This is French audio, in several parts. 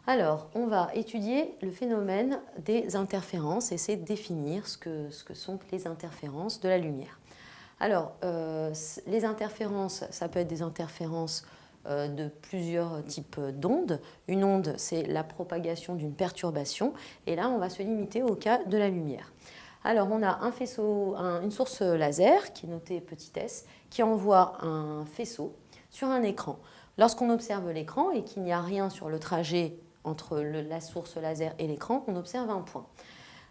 Alors, on va étudier le phénomène des interférences et essayer de définir ce que sont les interférences de la lumière. Alors, les interférences, ça peut être des interférences de plusieurs types d'ondes. Une onde, c'est la propagation d'une perturbation. Et là, on va se limiter au cas de la lumière. Alors, on a un faisceau, une source laser, qui est notée petit s, qui envoie un faisceau sur un écran. Lorsqu'on observe l'écran et qu'il n'y a rien sur le trajet entre la source laser et l'écran, on observe un point.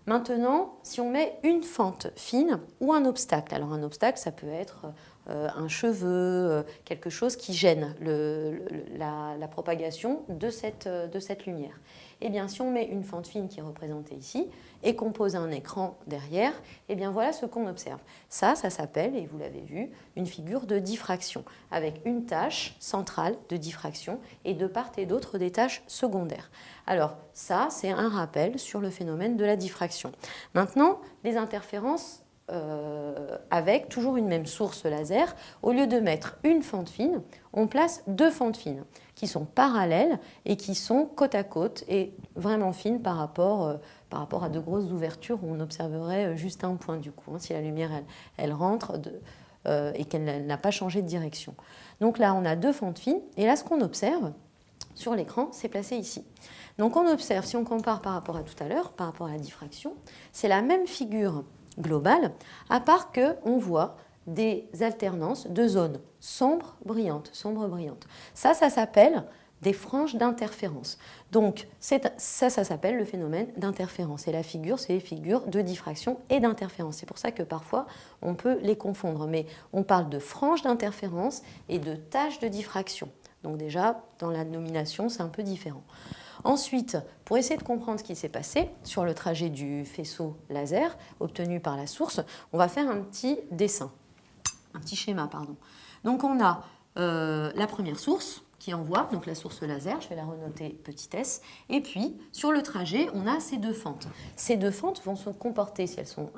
Maintenant, si on met une fente fine ou un obstacle, alors un obstacle, ça peut être un cheveu, quelque chose qui gêne la propagation de cette lumière. Eh bien, si on met une fente fine qui est représentée ici et qu'on pose un écran derrière, eh bien voilà ce qu'on observe. Ça s'appelle, et vous l'avez vu, une figure de diffraction, avec une tâche centrale de diffraction et de part et d'autre des tâches secondaires. Alors ça, c'est un rappel sur le phénomène de la diffraction. Maintenant, les interférences avec toujours une même source laser, au lieu de mettre une fente fine, on place deux fentes fines qui sont parallèles et qui sont côte à côte et vraiment fines par rapport à de grosses ouvertures où on observerait juste un point du coup, si la lumière elle rentre et qu'elle n'a pas changé de direction. Donc là, on a deux fentes fines et là, ce qu'on observe sur l'écran, c'est placé ici. Donc on observe, si on compare par rapport à tout à l'heure, par rapport à la diffraction, c'est la même figure globale, à part qu'on voit des alternances de zones sombres, brillantes, sombres, brillantes. Ça s'appelle des franges d'interférence. Donc ça s'appelle le phénomène d'interférence. Et la figure, c'est les figures de diffraction et d'interférence. C'est pour ça que parfois, on peut les confondre. Mais on parle de franges d'interférence et de taches de diffraction. Donc déjà, dans la nomination, c'est un peu différent. Ensuite, pour essayer de comprendre ce qui s'est passé sur le trajet du faisceau laser obtenu par la source, on va faire un petit dessin, un petit schéma, pardon. Donc on a la première source qui envoie, donc la source laser, je vais la renoter petit s, et puis sur le trajet, on a ces deux fentes. Ces deux fentes vont se comporter, si elles sont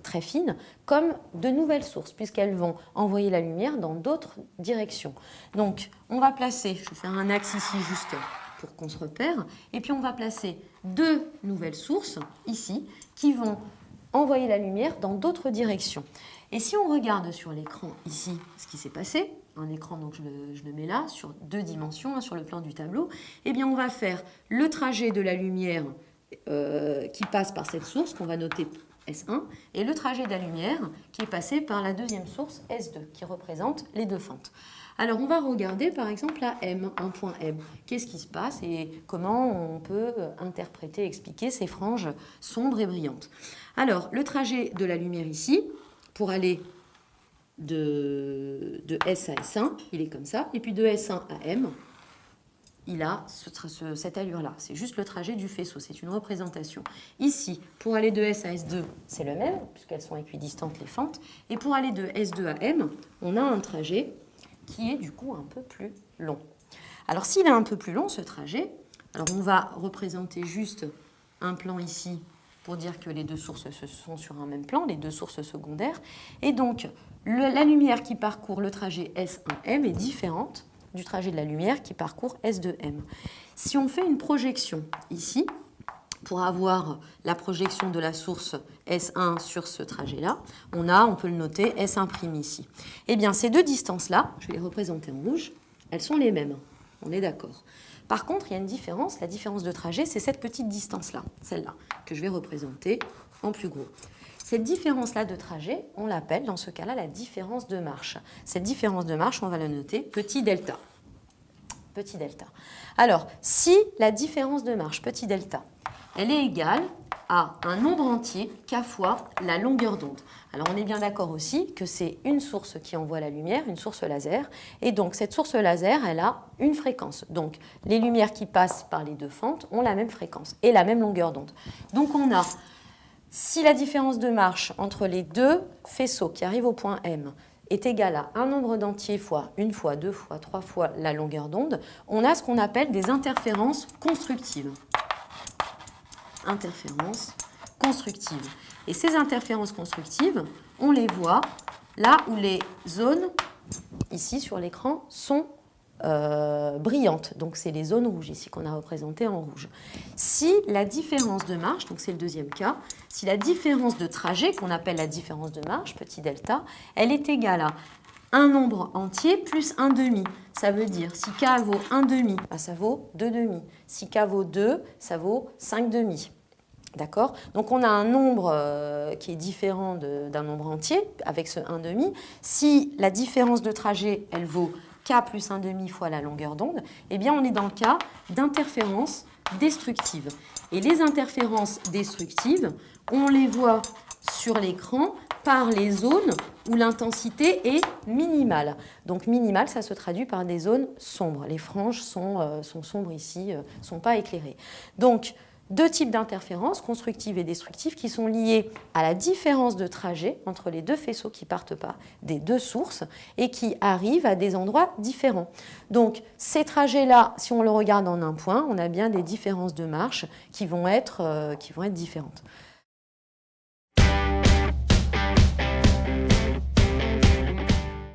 très fines, comme de nouvelles sources, puisqu'elles vont envoyer la lumière dans d'autres directions. Donc on va placer, je vais faire un axe ici juste pour qu'on se repère, et puis on va placer deux nouvelles sources ici qui vont envoyer la lumière dans d'autres directions. Et si on regarde sur l'écran ici ce qui s'est passé, un écran donc je le mets là sur deux dimensions, sur le plan du tableau, eh bien on va faire le trajet de la lumière qui passe par cette source qu'on va noter S1 et le trajet de la lumière qui est passé par la deuxième source S2 qui représente les deux fentes. Alors on va regarder par exemple à M, un point M. Qu'est-ce qui se passe et comment on peut interpréter, expliquer ces franges sombres et brillantes. Alors le trajet de la lumière ici, pour aller de S à S1, il est comme ça, et puis de S1 à M, il a cette allure-là. C'est juste le trajet du faisceau, c'est une représentation. Ici, pour aller de S à S2, c'est le même, puisqu'elles sont équidistantes les fentes, et pour aller de S2 à M, on a un trajet qui est du coup un peu plus long. Alors s'il est un peu plus long ce trajet, alors on va représenter juste un plan ici pour dire que les deux sources sont sur un même plan, les deux sources secondaires. Et donc la lumière qui parcourt le trajet S1M est différente du trajet de la lumière qui parcourt S2M. Si on fait une projection ici, pour avoir la projection de la source S1 sur ce trajet-là, on peut le noter S1' ici. Eh bien, ces deux distances-là, je vais les représenter en rouge, elles sont les mêmes, on est d'accord. Par contre, il y a une différence, la différence de trajet, c'est cette petite distance-là, celle-là, que je vais représenter en plus gros. Cette différence-là de trajet, on l'appelle dans ce cas-là la différence de marche. Cette différence de marche, on va la noter petit delta. Petit delta. Alors, si la différence de marche, petit delta, elle est égale à un nombre entier k fois la longueur d'onde. Alors on est bien d'accord aussi que c'est une source qui envoie la lumière, une source laser, et donc cette source laser, elle a une fréquence. Donc les lumières qui passent par les deux fentes ont la même fréquence et la même longueur d'onde. Donc on a, si la différence de marche entre les deux faisceaux qui arrivent au point M est égale à un nombre d'entiers fois, une fois, deux fois, trois fois la longueur d'onde, on a ce qu'on appelle des interférences constructives. Interférences constructives. Et ces interférences constructives, on les voit là où les zones, ici sur l'écran, sont brillantes. Donc c'est les zones rouges ici qu'on a représentées en rouge. Si la différence de marche, donc c'est le deuxième cas, si la différence de trajet, qu'on appelle la différence de marche, petit delta, elle est égale à un nombre entier plus un demi. Ça veut dire si k vaut 1 demi, bah, ça vaut 2 demi. Si k vaut 2, ça vaut 5 demi. D'accord? Donc on a un nombre qui est différent d'un nombre entier avec ce 1 demi. Si la différence de trajet, elle vaut k plus 1 demi fois la longueur d'onde, eh bien on est dans le cas d'interférences destructives. Et les interférences destructives, on les voit sur l'écran par les zones où l'intensité est minimale. Donc minimale, ça se traduit par des zones sombres. Les franges sont sombres ici, ne sont pas éclairées. Donc, deux types d'interférences, constructives et destructives, qui sont liées à la différence de trajet entre les deux faisceaux qui partent pas des deux sources et qui arrivent à des endroits différents. Donc ces trajets-là, si on le regarde en un point, on a bien des différences de marche qui vont être différentes.